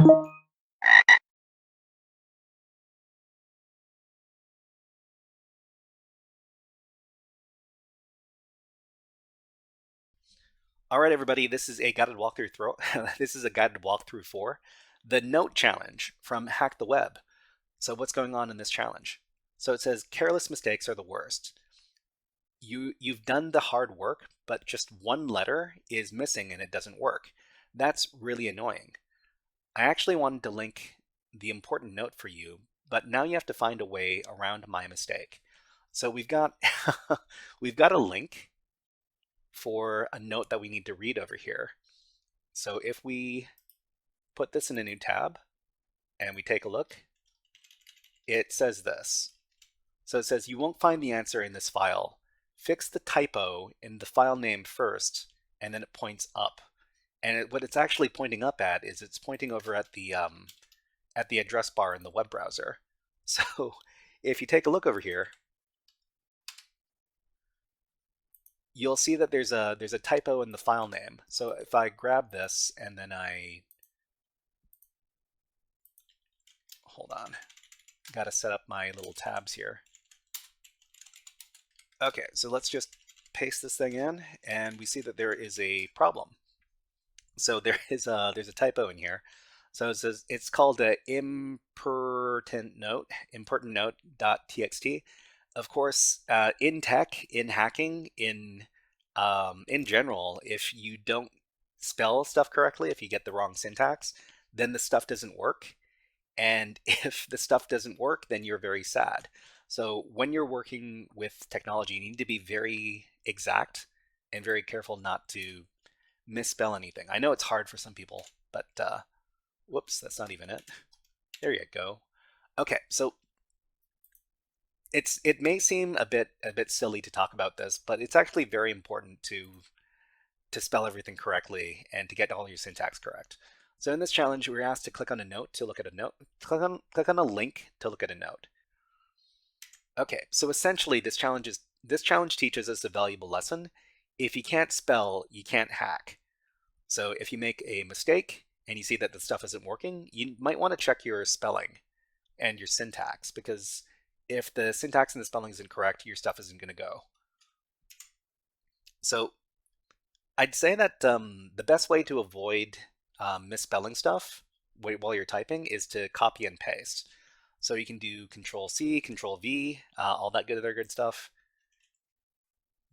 All right, everybody, this is a guided walkthrough. This is a guided walkthrough for the Note Challenge from Hack the Web. So what's going on in this challenge? So it says careless mistakes are the worst. You've done the hard work, but just one letter is missing and it doesn't work. That's really annoying. I actually wanted to link the important note for you, but now you have to find a way around my mistake. So we've got we've got a link for a note that we need to read over here. So if we put this in a new tab and we take a look, it says this. So it says you won't find the answer in this file. Fix the typo in the file name first, and then it points up. And what it's actually pointing up at is it's pointing over at the address bar in the web browser. So if you take a look over here, you'll see that there's a typo in the file name. So if I grab this and then hold on, got to set up my little tabs here. Okay, so let's just paste this thing in, and we see that there is a problem. So there's a typo in here. So it says it's called a impertinent note.txt. Of course, in tech, in hacking, in general, if you don't spell stuff correctly, if you get the wrong syntax, then the stuff doesn't work. And if the stuff doesn't work, then you're very sad. So when you're working with technology, you need to be very exact and very careful not to misspell anything. I know it's hard for some people, but whoops, that's not even it. There you go. Okay, so it may seem a bit silly to talk about this, but it's actually very important to spell everything correctly and to get all your syntax correct. So in this challenge, we're asked to click on a note to look at a note. Click on a link to look at a note. Okay, so essentially this challenge teaches us a valuable lesson. If you can't spell, you can't hack. So if you make a mistake and you see that the stuff isn't working, you might want to check your spelling and your syntax, because if the syntax and the spelling is incorrect, your stuff isn't going to go. So I'd say that the best way to avoid misspelling stuff while you're typing is to copy and paste. So you can do Control-C, Control-V, all that good stuff.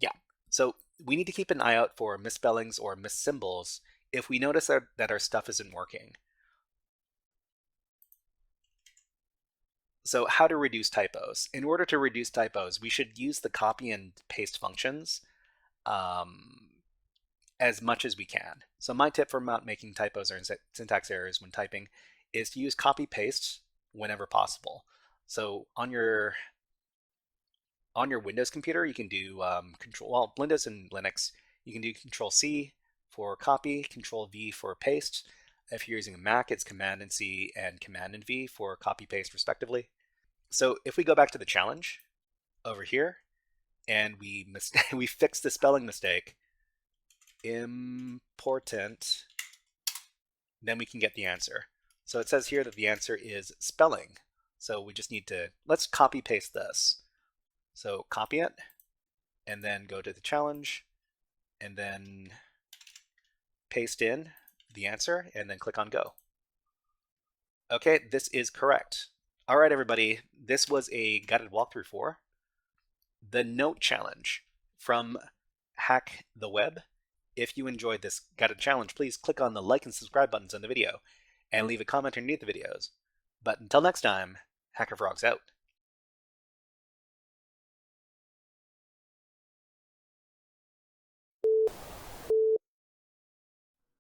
Yeah, so we need to keep an eye out for misspellings or missymbols if we notice that our stuff isn't working. So how to reduce typos? In order to reduce typos, we should use the copy and paste functions as much as we can. So my tip for not making typos or syntax errors when typing is to use copy paste whenever possible. So on your Windows computer, you can do Windows and Linux, you can do Control-C for copy, Control-V for paste. If you're using a Mac, it's Command and C and Command and V for copy paste respectively. So if we go back to the challenge over here and we fix the spelling mistake, important, then we can get the answer. So it says here that the answer is spelling. So we just need to, let's copy paste this. So copy it and then go to the challenge and then paste in the answer and then click on go. Okay, this is correct. All right, everybody, this was a guided walkthrough for the Note Challenge from Hack the Web. If you enjoyed this guided challenge, please click on the like and subscribe buttons on the video and leave a comment underneath the videos. But until next time, HackerFrogs out.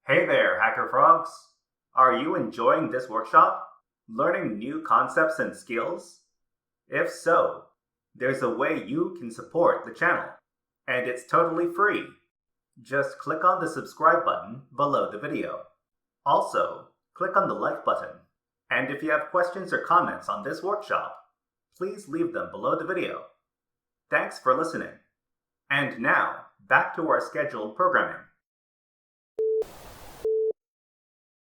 Hey there, HackerFrogs! Are you enjoying this workshop? Learning new concepts and skills? If so, there's a way you can support the channel, and it's totally free. Just click on the subscribe button below the video. Also, click on the like button, and if you have questions or comments on this workshop, please leave them below the video. Thanks for listening. And now, back to our scheduled programming.